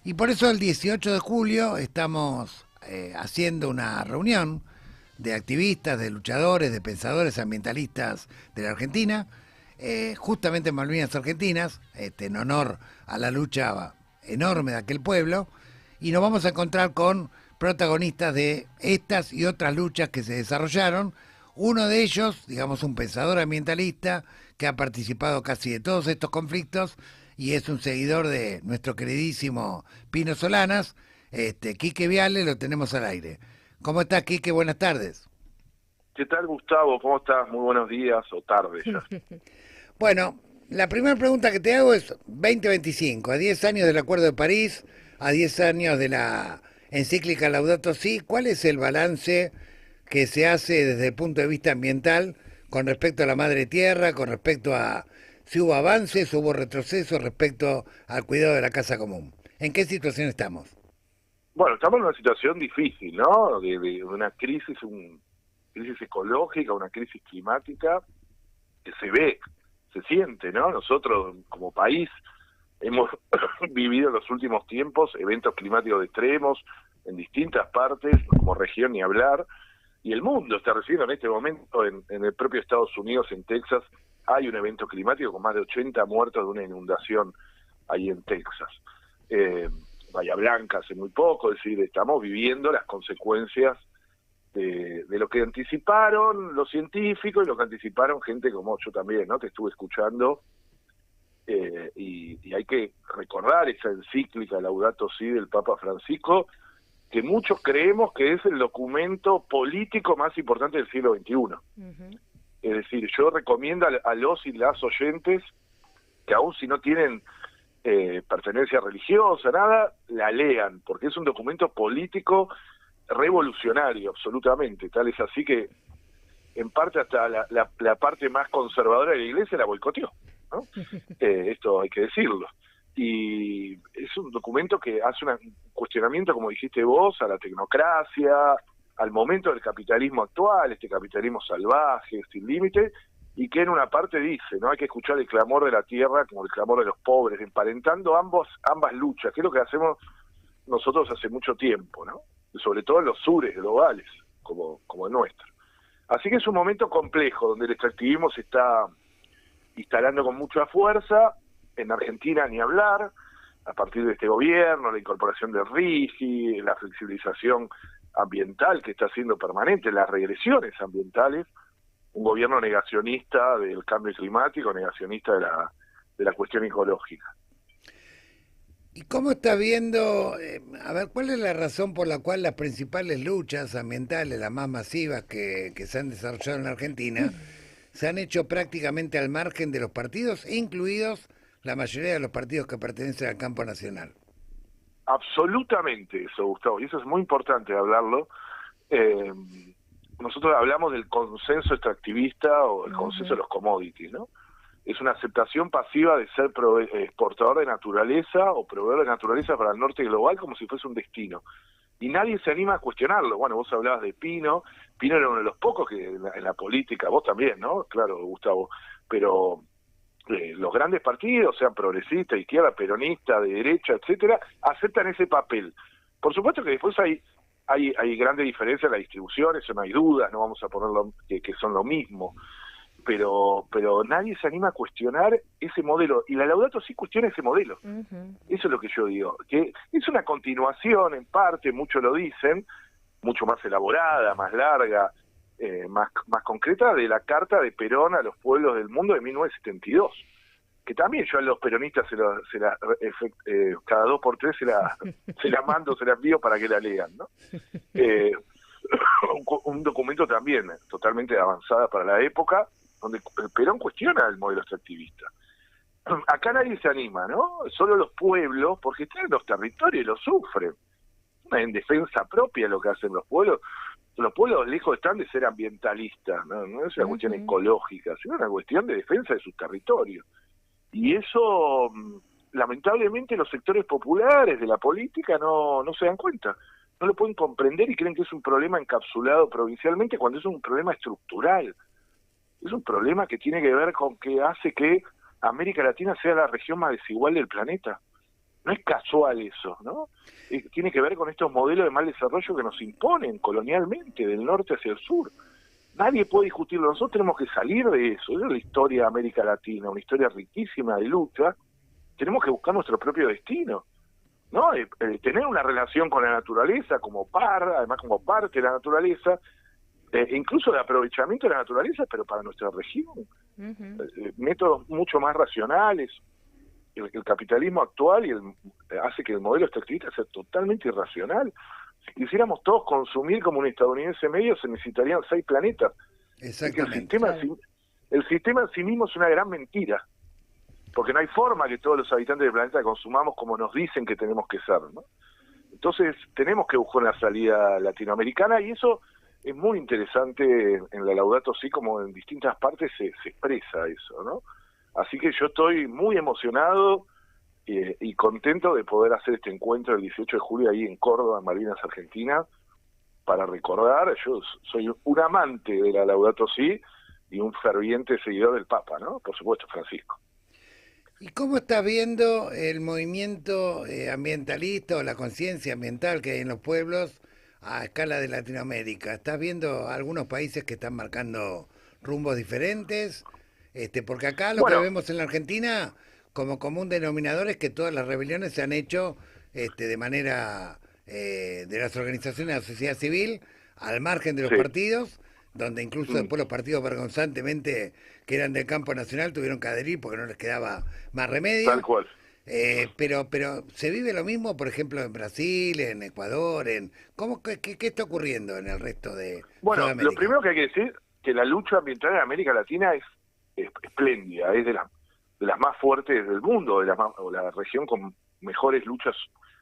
Y por eso el 18 de julio estamos haciendo una reunión de activistas, de luchadores, de pensadores ambientalistas de la Argentina, justamente en Malvinas Argentinas, en honor a la lucha enorme de aquel pueblo, y nos vamos a encontrar con protagonistas de estas y otras luchas que se desarrollaron. Uno de ellos, digamos, un pensador ambientalista que ha participado casi de todos estos conflictos y es un seguidor de nuestro queridísimo Pino Solanas, Quique Viale, lo tenemos al aire. ¿Cómo estás, Quique? Buenas tardes. ¿Qué tal, Gustavo? ¿Cómo estás? Muy buenos días o tardes ya. Bueno, la primera pregunta que te hago es 2025, a 10 años del Acuerdo de París, a 10 años de la encíclica Laudato Si, ¿cuál es el balance que se hace desde el punto de vista ambiental con respecto a la madre tierra, con respecto a si hubo avances, hubo retrocesos respecto al cuidado de la casa común? ¿En qué situación estamos? Bueno, estamos en una situación difícil, ¿no? De una crisis, crisis ecológica, una crisis climática que se ve, se siente, ¿no? Nosotros como país hemos vivido en los últimos tiempos eventos climáticos extremos en distintas partes, como región ni hablar, y el mundo está recibiendo en este momento, en el propio Estados Unidos, en Texas, hay un evento climático con más de 80 muertos de una inundación ahí en Texas. Bahía Blanca hace muy poco, es decir, estamos viviendo las consecuencias de lo que anticiparon los científicos y lo que anticiparon gente como yo también, ¿no? Que estuve escuchando, y hay que recordar esa encíclica Laudato Si del Papa Francisco, que muchos creemos que es el documento político más importante del siglo XXI. Es decir, yo recomiendo a los y las oyentes que aún si no tienen pertenencia religiosa, nada, la lean, porque es un documento político revolucionario, absolutamente. Tal es así que, en parte, hasta la parte más conservadora de la Iglesia la boicoteó, ¿no? Esto hay que decirlo. Y es un documento que hace un cuestionamiento, como dijiste vos, a la tecnocracia, al momento del capitalismo actual, este capitalismo salvaje, sin límite, y que en una parte dice, ¿no? Hay que escuchar el clamor de la tierra como el clamor de los pobres, emparentando ambas luchas, que es lo que hacemos nosotros hace mucho tiempo, ¿no? Sobre todo en los sures globales, como el nuestro. Así que es un momento complejo, donde el extractivismo se está instalando con mucha fuerza, en Argentina ni hablar, a partir de este gobierno, la incorporación del RIGI, la flexibilización ambiental que está siendo permanente, las regresiones ambientales, un gobierno negacionista del cambio climático, negacionista de la cuestión ecológica. ¿Y cómo está viendo, a ver, cuál es la razón por la cual las principales luchas ambientales, las más masivas que se han desarrollado en la Argentina, se han hecho prácticamente al margen de los partidos, incluidos la mayoría de los partidos que pertenecen al campo nacional? Absolutamente eso, Gustavo, y eso es muy importante hablarlo. Nosotros hablamos del consenso extractivista o el consenso de los commodities, ¿no? Es una aceptación pasiva de ser exportador de naturaleza o proveedor de naturaleza para el norte global como si fuese un destino. Y nadie se anima a cuestionarlo. Bueno, vos hablabas de Pino era uno de los pocos que en la política, vos también, ¿no? Claro, Gustavo, pero los grandes partidos, sean progresistas, izquierda, peronista, de derecha, etcétera, aceptan ese papel. Por supuesto que después hay grandes diferencias en la distribución, eso no hay dudas, no vamos a ponerlo que son lo mismo, pero nadie se anima a cuestionar ese modelo, y la Laudato Si cuestiona ese modelo. Eso es lo que yo digo, que es una continuación en parte, muchos lo dicen, mucho más elaborada, más larga, más concreta, de la carta de Perón a los pueblos del mundo de 1972, que también yo a los peronistas cada 2 por 3 se la mando, se la envío para que la lean, ¿no? Un documento también totalmente avanzada para la época, donde Perón cuestiona el modelo extractivista. Acá nadie se anima, ¿no? Solo los pueblos, porque están en los territorios y lo sufren. En defensa propia lo que hacen los pueblos. Los pueblos lejos están de ser ambientalistas, no es una cuestión ecológica, sino una cuestión de defensa de sus territorios. Y eso, lamentablemente, los sectores populares de la política no se dan cuenta. No lo pueden comprender y creen que es un problema encapsulado provincialmente cuando es un problema estructural. Es un problema que tiene que ver con que hace que América Latina sea la región más desigual del planeta. No es casual eso, ¿no? Tiene que ver con estos modelos de mal desarrollo que nos imponen colonialmente, del norte hacia el sur. Nadie puede discutirlo. Nosotros tenemos que salir de eso. Esa es la historia de América Latina, una historia riquísima de lucha. Tenemos que buscar nuestro propio destino, ¿no? Tener una relación con la naturaleza como además como parte de la naturaleza, incluso de aprovechamiento de la naturaleza, pero para nuestra región. Métodos mucho más racionales. El capitalismo actual hace que el modelo extractivista sea totalmente irracional. Si quisiéramos todos consumir como un estadounidense medio, se necesitarían 6 planetas. Exactamente. El sistema en sí mismo es una gran mentira, porque no hay forma que todos los habitantes del planeta consumamos como nos dicen que tenemos que ser, ¿no? Entonces tenemos que buscar una salida latinoamericana, y eso es muy interesante en la Laudato Si, como en distintas partes se expresa eso, ¿no? Así que yo estoy muy emocionado y contento de poder hacer este encuentro el 18 de julio ahí en Córdoba, en Malvinas, Argentina, para recordar. Yo soy un amante de la Laudato Si y un ferviente seguidor del Papa, ¿no? Por supuesto, Francisco. ¿Y cómo estás viendo el movimiento ambientalista o la conciencia ambiental que hay en los pueblos a escala de Latinoamérica? ¿Estás viendo algunos países que están marcando rumbos diferentes? Porque acá lo que vemos en la Argentina como común denominador es que todas las rebeliones se han hecho de manera de las organizaciones de la sociedad civil, al margen de los partidos, donde incluso después los partidos vergonzantemente que eran del campo nacional tuvieron que adherir porque no les quedaba más remedio. Tal cual. Pero se vive lo mismo, por ejemplo, en Brasil, en Ecuador, ¿qué está ocurriendo en el resto de Sudamérica? Lo primero que hay que decir que la lucha ambiental en América Latina es espléndida, es de las más fuertes del mundo, o la región con mejores luchas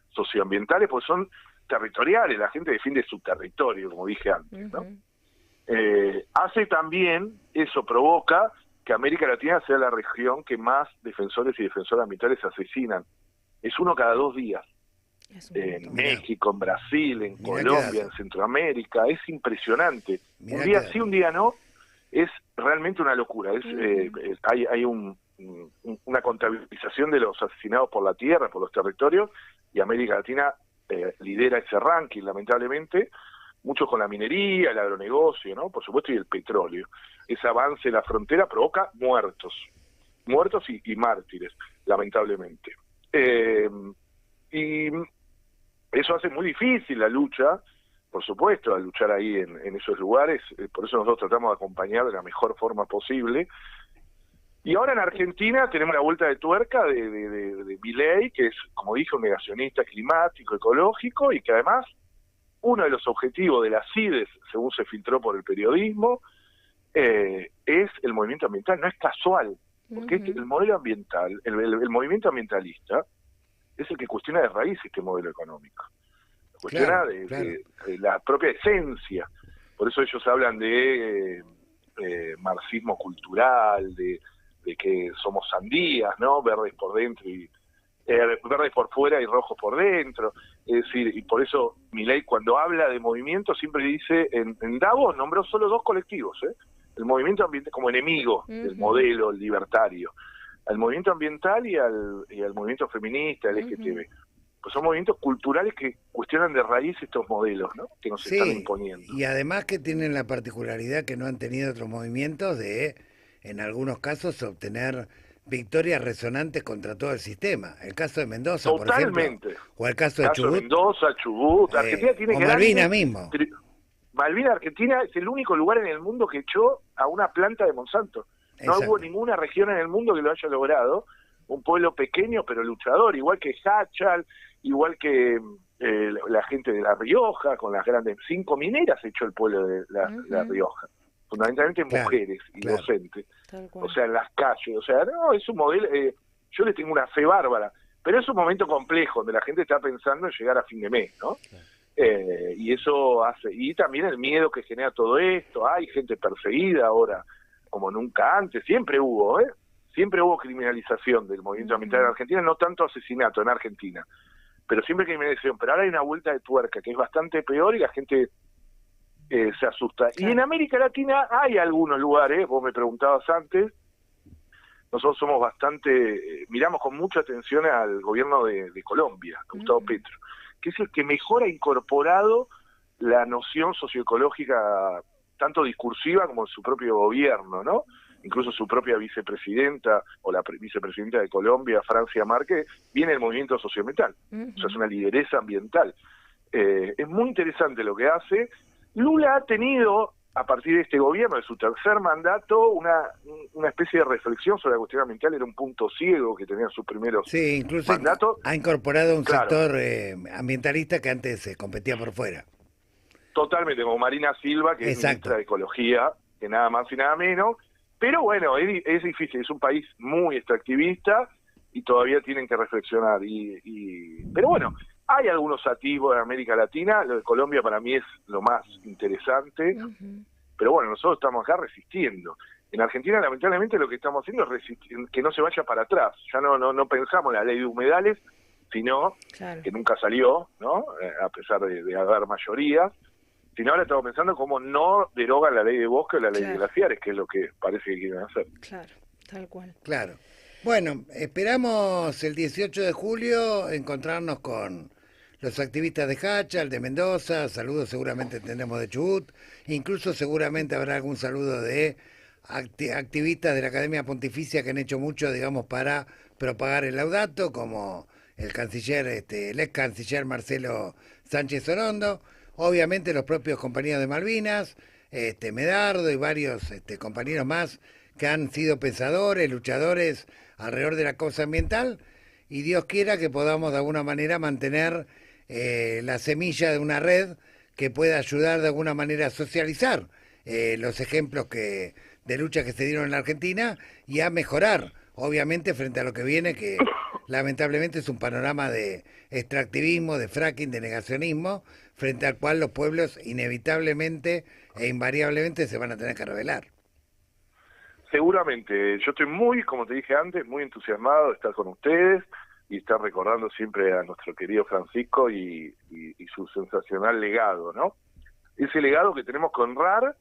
socioambientales, porque son territoriales, la gente defiende su territorio, como dije antes, ¿no? Hace también, eso provoca que América Latina sea la región que más defensores y defensoras ambientales asesinan. Es uno cada 2 días. En México, en Brasil, en Colombia, en Centroamérica, es impresionante. Un día sí, un día no, es realmente una locura. Hay una contabilización de los asesinados por la tierra, por los territorios, y América Latina lidera ese ranking, lamentablemente, mucho con la minería, el agronegocio, ¿no? Por supuesto, y el petróleo. Ese avance en la frontera provoca muertos y mártires, lamentablemente. Y eso hace muy difícil la lucha, por supuesto, a luchar ahí en esos lugares. Por eso nosotros tratamos de acompañar de la mejor forma posible. Y ahora en Argentina tenemos la vuelta de tuerca de Milei, que es, como dije, un negacionista climático, ecológico, y que además uno de los objetivos de las CIDES, según se filtró por el periodismo, es el movimiento ambiental. No es casual, porque el modelo ambiental, el movimiento ambientalista, es el que cuestiona de raíz este modelo económico. Cuestiona de la propia esencia. Por eso ellos hablan de marxismo cultural, de que somos sandías, ¿no? Verdes por dentro y verdes por fuera y rojos por dentro. Es decir, y por eso Milei, cuando habla de movimiento, siempre dice, en Davos nombró solo 2 colectivos, el movimiento ambiental como enemigo del modelo libertario, al movimiento ambiental y al movimiento feminista, el LGTB. Pues son movimientos culturales que cuestionan de raíz estos modelos, ¿no? Que nos están imponiendo. Y además que tienen la particularidad que no han tenido otros movimientos de, en algunos casos, obtener victorias resonantes contra todo el sistema. El caso de Mendoza, totalmente, por ejemplo, o el caso de Chubut. Mendoza, Chubut, Argentina tiene o Malvinas mismo. Malvinas, Argentina es el único lugar en el mundo que echó a una planta de Monsanto. No hubo ninguna región en el mundo que lo haya logrado. Un pueblo pequeño pero luchador, igual que Hachal, igual que la gente de La Rioja, con las grandes 5 mineras echó el pueblo de La Rioja. Fundamentalmente mujeres y docentes. O sea, en las calles. O sea, no, es un modelo... yo le tengo una fe bárbara, pero es un momento complejo donde la gente está pensando en llegar a fin de mes, ¿no? Y eso hace... Y también el miedo que genera todo esto. Hay gente perseguida ahora, como nunca antes. Siempre hubo, Siempre hubo criminalización del movimiento ambiental en Argentina, no tanto asesinato en Argentina, pero siempre criminalización. Pero ahora hay una vuelta de tuerca que es bastante peor y la gente se asusta. Claro. Y en América Latina hay algunos lugares, vos me preguntabas antes, nosotros somos bastante, miramos con mucha atención al gobierno de Colombia, Gustavo Petro, que es el que mejor ha incorporado la noción socioecológica, tanto discursiva como en su propio gobierno, ¿no? Incluso su propia vicepresidenta, o la vicepresidenta de Colombia, Francia Márquez, viene del movimiento socioambiental, o sea, es una lideresa ambiental. Es muy interesante lo que hace. Lula ha tenido, a partir de este gobierno, de su tercer mandato, una especie de reflexión sobre la cuestión ambiental. Era un punto ciego que tenía sus primeros incluso mandatos. Ha incorporado un sector ambientalista que antes competía por fuera. Totalmente, como Marina Silva, que es ministra de Ecología, que nada más y nada menos. Pero bueno, es difícil, es un país muy extractivista y todavía tienen que reflexionar. Pero bueno, hay algunos atisbos en América Latina. Lo de Colombia para mí es lo más interesante. Pero bueno, nosotros estamos acá resistiendo. En Argentina, lamentablemente, lo que estamos haciendo es resistir, que no se vaya para atrás. Ya no pensamos en la ley de humedales, sino que nunca salió, ¿no? A pesar de haber mayoría. Sino ahora estamos pensando cómo no derogan la ley de bosque o la ley de glaciares, que es lo que parece que quieren hacer. Claro, tal cual. Claro. Bueno, esperamos el 18 de julio encontrarnos con los activistas de Hachal, de Mendoza, saludos seguramente tendremos de Chubut, incluso seguramente habrá algún saludo de activistas de la Academia Pontificia que han hecho mucho, digamos, para propagar el Laudato, como el canciller, el ex canciller Marcelo Sánchez Orondo. Obviamente los propios compañeros de Malvinas, Medardo y varios compañeros más que han sido pensadores, luchadores alrededor de la causa ambiental, y Dios quiera que podamos de alguna manera mantener la semilla de una red que pueda ayudar de alguna manera a socializar los ejemplos de lucha que se dieron en la Argentina y a mejorar, obviamente, frente a lo que viene, que lamentablemente es un panorama de extractivismo, de fracking, de negacionismo, frente al cual los pueblos inevitablemente e invariablemente se van a tener que rebelar. Seguramente. Yo estoy muy, como te dije antes, muy entusiasmado de estar con ustedes y estar recordando siempre a nuestro querido Francisco y su sensacional legado, ¿no? Ese legado que tenemos que honrar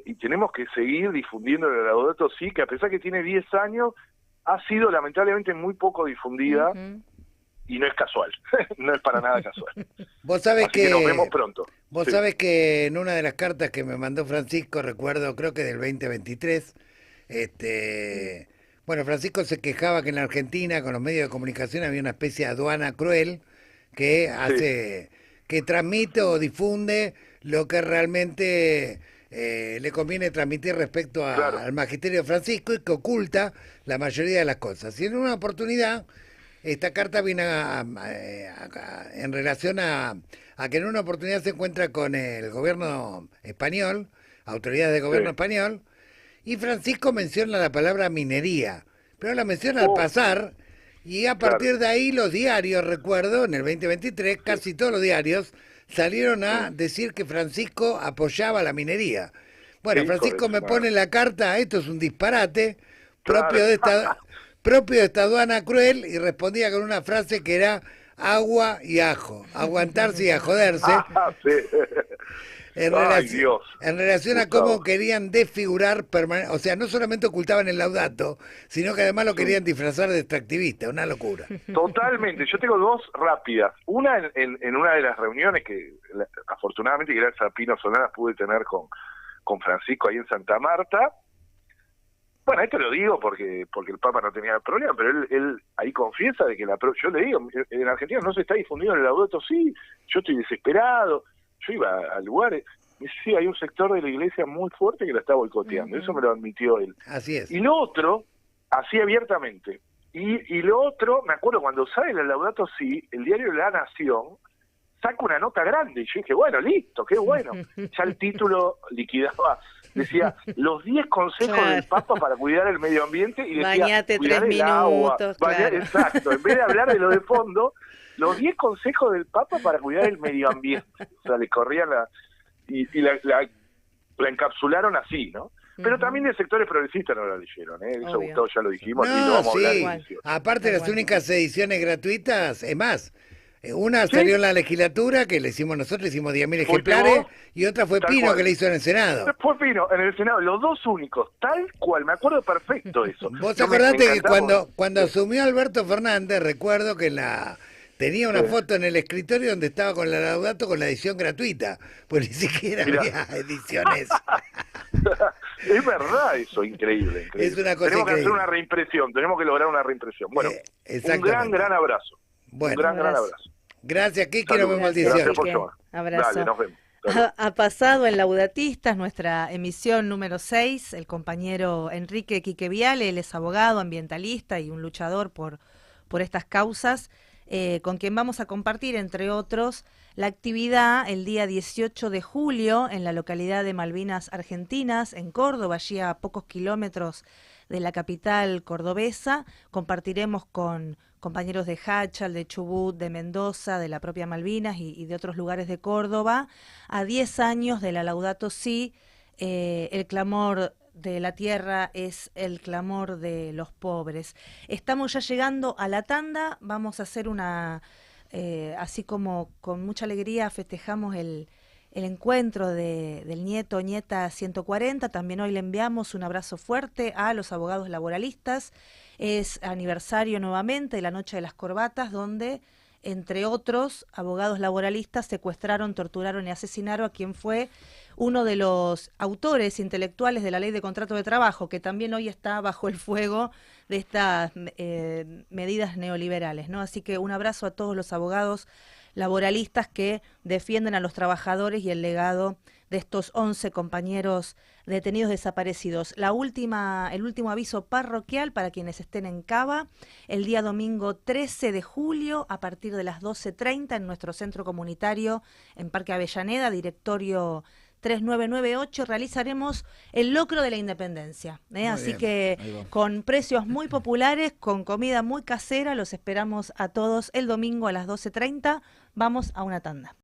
y tenemos que seguir difundiendo el Laudato Si, que a pesar que tiene 10 años, ha sido lamentablemente muy poco difundida. Y no es casual, no es para nada casual. Vos sabés que nos vemos pronto. Vos sabés que en una de las cartas que me mandó Francisco, recuerdo, creo que del 2023, bueno, Francisco se quejaba que en la Argentina con los medios de comunicación había una especie de aduana cruel que hace, que transmite o difunde lo que realmente le conviene transmitir respecto al magisterio de Francisco y que oculta la mayoría de las cosas. Y en una oportunidad, esta carta viene en relación a que en una oportunidad se encuentra con el gobierno español, autoridades de gobierno español, y Francisco menciona la palabra minería, pero la menciona al pasar, y a partir de ahí los diarios, recuerdo, en el 2023, casi todos los diarios salieron a decir que Francisco apoyaba la minería. Bueno, Francisco me pone en la carta, esto es un disparate propio de esta aduana cruel, y respondía con una frase que era agua y ajo, aguantarse y a joderse. En relación a cómo querían desfigurar, o sea, no solamente ocultaban el Laudato, sino que además lo querían disfrazar de extractivista, una locura. Totalmente, yo tengo dos rápidas. Una en una de las reuniones que afortunadamente, gracias a Pino Solanas, pude tener con Francisco ahí en Santa Marta. Bueno, esto lo digo porque el Papa no tenía problema, pero él ahí confiesa de que yo le digo, en Argentina no se está difundiendo el Laudato Si, yo estoy desesperado. Yo iba a lugares, me decía, sí, hay un sector de la iglesia muy fuerte que la está boicoteando, eso me lo admitió él. Así es. Y lo otro, así abiertamente, y lo otro, me acuerdo cuando sale el Laudato Si, el diario La Nación saca una nota grande, y yo dije, bueno, listo, qué bueno. Ya el título liquidaba, decía, los 10 consejos del Papa para cuidar el medio ambiente, y decía, bañate cuidar 3 el agua, minutos, claro. exacto, en vez de hablar de lo de fondo, los 10 consejos del Papa para cuidar el medio ambiente. O sea, le corrían la encapsularon así, ¿no? Pero también de sectores progresistas no la leyeron, ¿eh? Eso, Gustavo, ya lo dijimos, y lo vamos a hablar. Aparte, las únicas ediciones gratuitas, es más, Una ¿Sí? salió en la legislatura, que le hicimos nosotros, hicimos 10.000 Fuiste ejemplares, vos, y otra fue tal Pino, cual. que le hizo en el Senado. Después vino en el Senado, los dos únicos, tal cual, me acuerdo perfecto eso. Vos Yo me acordate que encantaba. cuando asumió Alberto Fernández, recuerdo que tenía una Sí. foto en el escritorio donde estaba con la Laudato con la edición gratuita, pues ni siquiera Mirá. había ediciones. Es verdad eso, increíble, increíble. Es una cosa tenemos que hacer increíble. una reimpresión, tenemos que lograr una reimpresión. Bueno, un Exactamente. gran abrazo. Bueno, Un gran abrazo. gracias, Kiki, nos Salud. vemos el Gracias, 18. Gracias por Quique. llamar. Abrazo. Dale, nos vemos. Salud. Ha pasado en Laudatistas, nuestra emisión número 6, el compañero Enrique Quique Viale. Él es abogado, ambientalista y un luchador por estas causas, con quien vamos a compartir, entre otros, la actividad el día 18 de julio en la localidad de Malvinas Argentinas, en Córdoba, allí a pocos kilómetros de la capital cordobesa. Compartiremos con compañeros de Hachal, de Chubut, de Mendoza, de la propia Malvinas y de otros lugares de Córdoba, a 10 años de la Laudato Si. El clamor de la tierra es el clamor de los pobres. Estamos ya llegando a la tanda, vamos a hacer así como con mucha alegría festejamos el encuentro del nieto o nieta 140. También hoy le enviamos un abrazo fuerte a los abogados laboralistas. Es aniversario nuevamente de la Noche de las Corbatas, donde, entre otros, abogados laboralistas secuestraron, torturaron y asesinaron a quien fue uno de los autores intelectuales de la Ley de Contrato de Trabajo, que también hoy está bajo el fuego de estas medidas neoliberales, ¿no? Así que un abrazo a todos los abogados laboralistas que defienden a los trabajadores y el legado de estos 11 compañeros detenidos desaparecidos. El último aviso parroquial para quienes estén en Cava, el día domingo 13 de julio a partir de las 12:30 en nuestro centro comunitario en Parque Avellaneda, directorio 3998, realizaremos el locro de la independencia. Así bien, que con precios muy populares, con comida muy casera, los esperamos a todos el domingo a las 12:30. Vamos a una tanda.